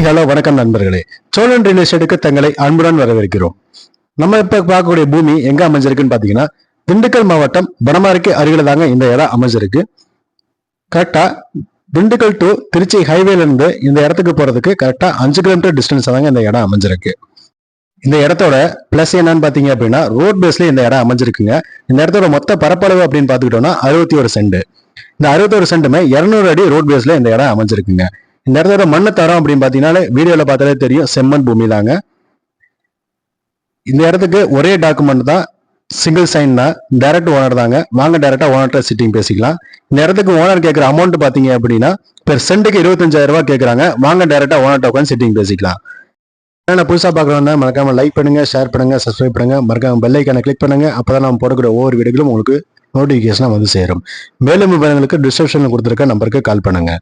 Hello வணக்கம் நண்பர்களே. Cholan real எஸ்டேட்டுக்கு தங்களை அன்புடன் வரவேற்கிறோம். நம்ம இப்ப பார்க்கக்கூடிய பூமி எங்க அமைஞ்சிருக்குன்னு பாத்தீங்கன்னா திண்டுக்கல் மாவட்டம் வடமாறுக்கு அருகில தாங்க இந்த இடம் அமைஞ்சிருக்கு. கரெக்டா திண்டுக்கல் டு திருச்சி ஹைவேல இருந்து இந்த இடத்துக்கு போறதுக்கு கரெக்டா 5 கிலோமீட்டர் டிஸ்டன்ஸ் தாங்க இந்த இடம் அமைஞ்சிருக்கு. இந்த இடத்தோட பிளஸ் என்னன்னு பாத்தீங்க அப்படின்னா ரோட் பேஸ்ல இந்த இடம் அமைஞ்சிருக்குங்க. இந்த இடத்தோட மொத்த பரப்பளவு அப்படின்னு பாத்துக்கிட்டோம்னா 61 சென்ட். இந்த 61 சென்ட்டுமே 200 அடி ரோட் பேஸ்ல இந்த இடம் அமைஞ்சிருக்குங்க. இந்த இடத்தோட மண்ணு தரம் அப்படின்னு பாத்தீங்கன்னா வீடியோல பார்த்தாலே தெரியும், செம்மண் பூமி தாங்க. இந்த இடத்துக்கு ஒரே டாக்குமெண்ட் தான், சிங்கிள் சைன் தான், டைரக்ட் ஓனர் தாங்க. வாங்க டைரக்டா ஓனர்கிட்ட சிட்டிங் பேசிக்கலாம். இந்த இடத்துக்கு ஓனர் கேட்குற அமௌண்ட் பாத்தீங்க அப்படின்னா பெர் சென்ட்டுக்கு 25,000 ரூபாய் கேட்கறாங்க. வாங்க டைரக்டா ஓனர்கிட்ட உட்காந்து சிட்டிங் பேசிக்கலாம். புதுசா பாக்குறவங்க மறக்காம லைக் பண்ணுங்க, ஷேர் பண்ணுங்க, சப்ஸ்கிரைப் பண்ணுங்க, மறக்காம பெல் ஐக்கானை கிளிக் பண்ணுங்க. அப்பதான் நம்ம போடக்கூடிய ஒவ்வொரு வீடியோகளும் உங்களுக்கு நோட்டிபிகேஷனா வந்து சேரும். மேலும் விவரங்களுக்கு டிஸ்கிரிப்ஷன்ல கொடுத்துருக்க நம்பருக்கு கால் பண்ணுங்க.